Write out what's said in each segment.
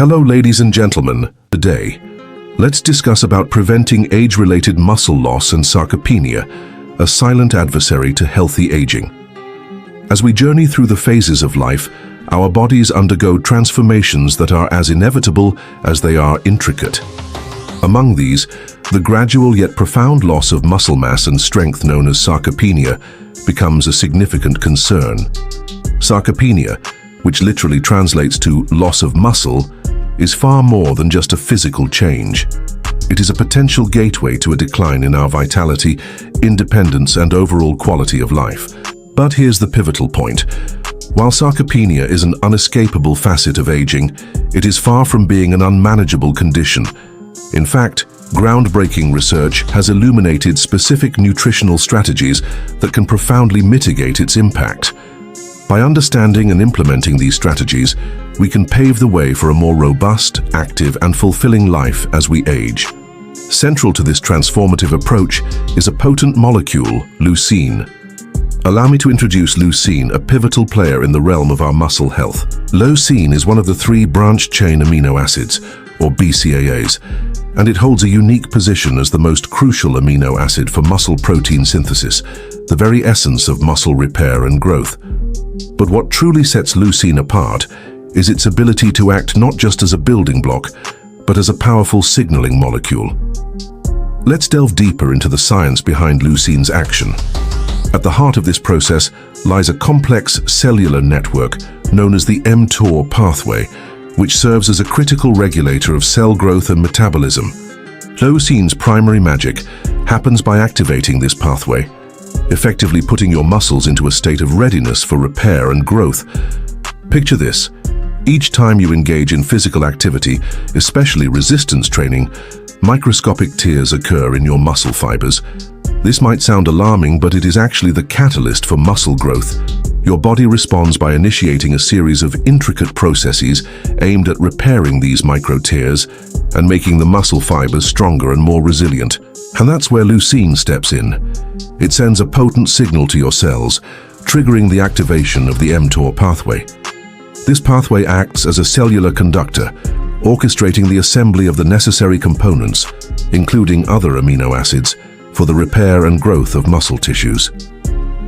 Hello ladies and gentlemen, today, let's discuss about preventing age-related muscle loss and sarcopenia, a silent adversary to healthy aging. As we journey through the phases of life, our bodies undergo transformations that are as inevitable as they are intricate. Among these, the gradual yet profound loss of muscle mass and strength known as sarcopenia becomes a significant concern. Sarcopenia, which literally translates to loss of muscle, is far more than just a physical change. It is a potential gateway to a decline in our vitality, independence, and overall quality of life. But here's the pivotal point. While sarcopenia is an unescapable facet of aging, it is far from being an unmanageable condition. In fact, groundbreaking research has illuminated specific nutritional strategies that can profoundly mitigate its impact. By understanding and implementing these strategies, we can pave the way for a more robust, active, and fulfilling life as we age. Central to this transformative approach is a potent molecule, leucine. Allow me to introduce leucine, a pivotal player in the realm of our muscle health. Leucine is one of the 3 branched-chain amino acids, or BCAAs, and it holds a unique position as the most crucial amino acid for muscle protein synthesis, the very essence of muscle repair and growth. But what truly sets leucine apart is its ability to act not just as a building block, but as a powerful signaling molecule. Let's delve deeper into the science behind leucine's action. At the heart of this process lies a complex cellular network known as the mTOR pathway, which serves as a critical regulator of cell growth and metabolism. Leucine's primary magic happens by activating this pathway, effectively putting your muscles into a state of readiness for repair and growth. Picture this. Each time you engage in physical activity, especially resistance training, microscopic tears occur in your muscle fibers. This might sound alarming, but it is actually the catalyst for muscle growth. Your body responds by initiating a series of intricate processes aimed at repairing these micro tears and making the muscle fibers stronger and more resilient. And that's where leucine steps in. It sends a potent signal to your cells, triggering the activation of the mTOR pathway. This pathway acts as a cellular conductor, orchestrating the assembly of the necessary components, including other amino acids, for the repair and growth of muscle tissues.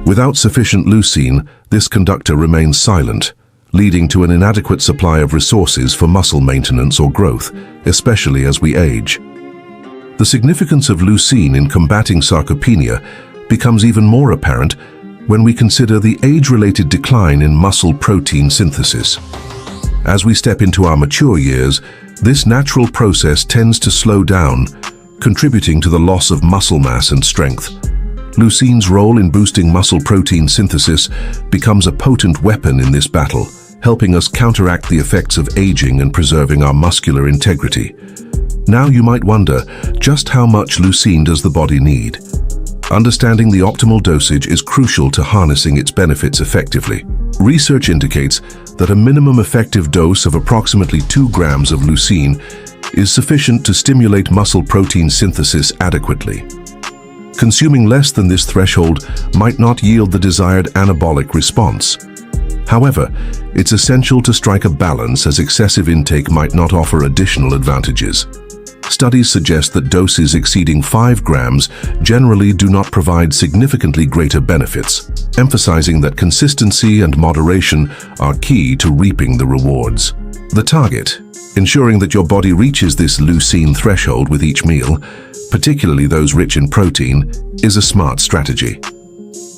Without sufficient leucine, this conductor remains silent, leading to an inadequate supply of resources for muscle maintenance or growth, especially as we age. The significance of leucine in combating sarcopenia becomes even more apparent when we consider the age-related decline in muscle protein synthesis. As we step into our mature years, this natural process tends to slow down, contributing to the loss of muscle mass and strength. Leucine's role in boosting muscle protein synthesis becomes a potent weapon in this battle, helping us counteract the effects of aging and preserving our muscular integrity. Now you might wonder, just how much leucine does the body need? Understanding the optimal dosage is crucial to harnessing its benefits effectively. Research indicates that a minimum effective dose of approximately 2 grams of leucine is sufficient to stimulate muscle protein synthesis adequately. Consuming less than this threshold might not yield the desired anabolic response. However, it's essential to strike a balance, as excessive intake might not offer additional advantages. Studies suggest that doses exceeding 5 grams generally do not provide significantly greater benefits, emphasizing that consistency and moderation are key to reaping the rewards. The target: ensuring that your body reaches this leucine threshold with each meal, particularly those rich in protein, is a smart strategy.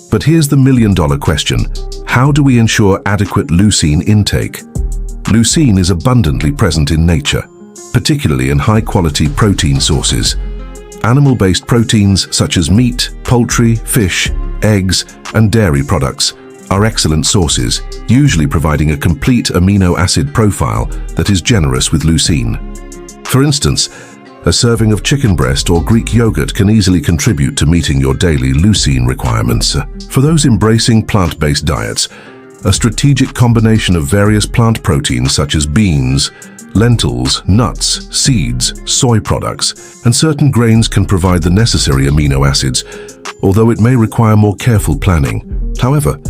But here's the million-dollar question: how do we ensure adequate leucine intake? Leucine is abundantly present in nature, particularly in high-quality protein sources. Animal-based proteins such as meat, poultry, fish, eggs, and dairy products are excellent sources, usually providing a complete amino acid profile that is generous with leucine. For instance, a serving of chicken breast or Greek yogurt can easily contribute to meeting your daily leucine requirements. For those embracing plant-based diets, a strategic combination of various plant proteins such as beans, lentils, nuts, seeds, soy products, and certain grains can provide the necessary amino acids, although it may require more careful planning. However,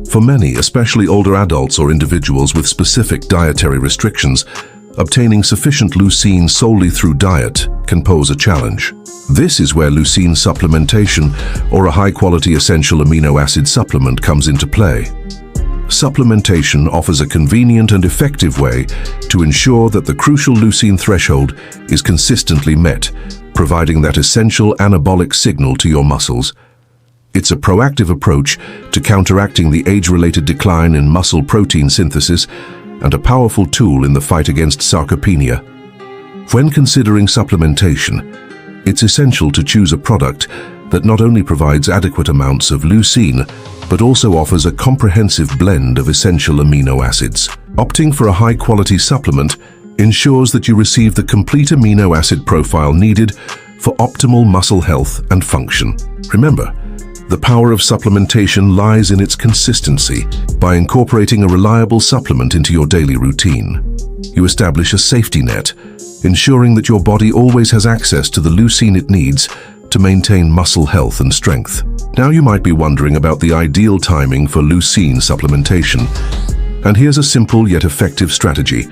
for many, especially older adults or individuals with specific dietary restrictions, obtaining sufficient leucine solely through diet can pose a challenge. This is where leucine supplementation or a high-quality essential amino acid supplement comes into play. Supplementation offers a convenient and effective way to ensure that the crucial leucine threshold is consistently met, providing that essential anabolic signal to your muscles. It's a proactive approach to counteracting the age-related decline in muscle protein synthesis and a powerful tool in the fight against sarcopenia. When considering supplementation, it's essential to choose a product that not only provides adequate amounts of leucine, but also offers a comprehensive blend of essential amino acids. Opting for a high-quality supplement ensures that you receive the complete amino acid profile needed for optimal muscle health and function. Remember, the power of supplementation lies in its consistency. By incorporating a reliable supplement into your daily routine, you establish a safety net, ensuring that your body always has access to the leucine it needs to maintain muscle health and strength. Now you might be wondering about the ideal timing for leucine supplementation. And here's a simple yet effective strategy.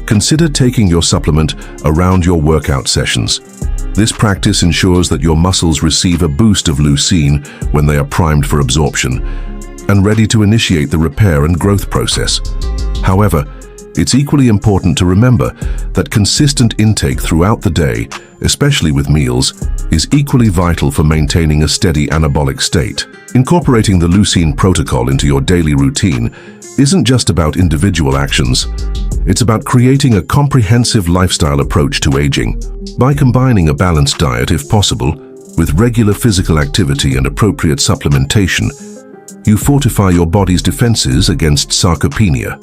Consider taking your supplement around your workout sessions. This practice ensures that your muscles receive a boost of leucine when they are primed for absorption and ready to initiate the repair and growth process. However, it's equally important to remember that consistent intake throughout the day, especially with meals, is equally vital for maintaining a steady anabolic state. Incorporating the leucine protocol into your daily routine isn't just about individual actions. It's about creating a comprehensive lifestyle approach to aging. By combining a balanced diet, if possible, with regular physical activity and appropriate supplementation, you fortify your body's defenses against sarcopenia.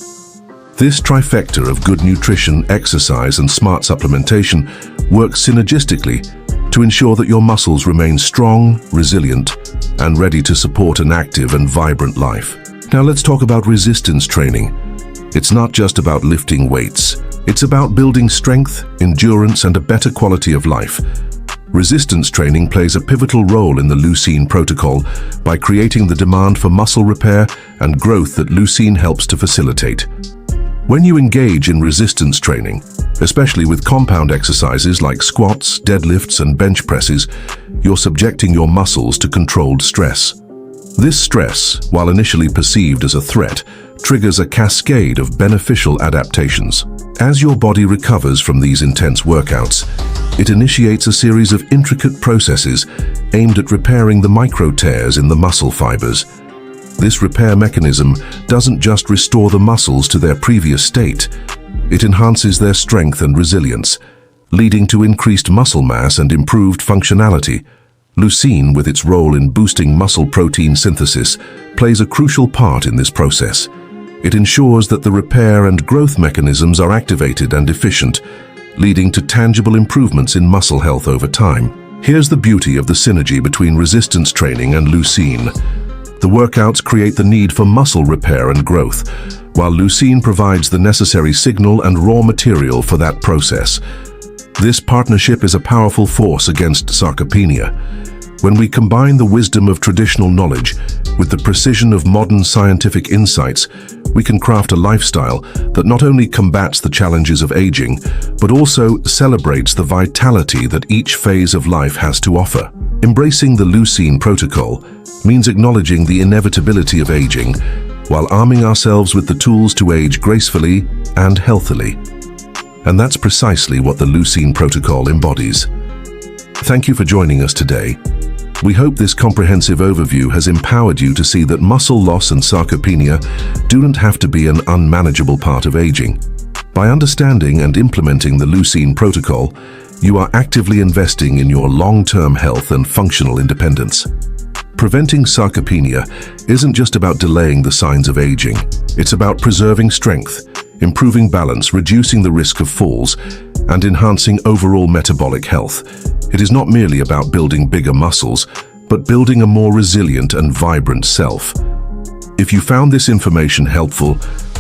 This trifecta of good nutrition, exercise, and smart supplementation works synergistically to ensure that your muscles remain strong, resilient, and ready to support an active and vibrant life. Now let's talk about resistance training. It's not just about lifting weights. It's about building strength, endurance, and a better quality of life. Resistance training plays a pivotal role in the leucine protocol by creating the demand for muscle repair and growth that leucine helps to facilitate. When you engage in resistance training, especially with compound exercises like squats, deadlifts, and bench presses, you're subjecting your muscles to controlled stress. This stress, while initially perceived as a threat, triggers a cascade of beneficial adaptations. As your body recovers from these intense workouts, it initiates a series of intricate processes aimed at repairing the micro tears in the muscle fibers. This repair mechanism doesn't just restore the muscles to their previous state, it enhances their strength and resilience, leading to increased muscle mass and improved functionality. Leucine, with its role in boosting muscle protein synthesis, plays a crucial part in this process. It ensures that the repair and growth mechanisms are activated and efficient, leading to tangible improvements in muscle health over time. Here's the beauty of the synergy between resistance training and leucine. The workouts create the need for muscle repair and growth, while leucine provides the necessary signal and raw material for that process. This partnership is a powerful force against sarcopenia. When we combine the wisdom of traditional knowledge with the precision of modern scientific insights, we can craft a lifestyle that not only combats the challenges of aging, but also celebrates the vitality that each phase of life has to offer. Embracing the leucine protocol means acknowledging the inevitability of aging, while arming ourselves with the tools to age gracefully and healthily. And that's precisely what the leucine protocol embodies. Thank you for joining us today. We hope this comprehensive overview has empowered you to see that muscle loss and sarcopenia don't have to be an unmanageable part of aging. By understanding and implementing the leucine protocol, you are actively investing in your long-term health and functional independence. Preventing sarcopenia isn't just about delaying the signs of aging. It's about preserving strength, improving balance, reducing the risk of falls, and enhancing overall metabolic health. It is not merely about building bigger muscles, but building a more resilient and vibrant self. If you found this information helpful,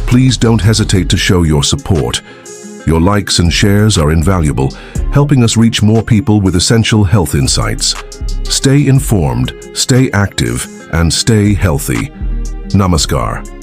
please don't hesitate to show your support. Your likes and shares are invaluable, helping us reach more people with essential health insights. Stay informed, stay active, and stay healthy. Namaskar.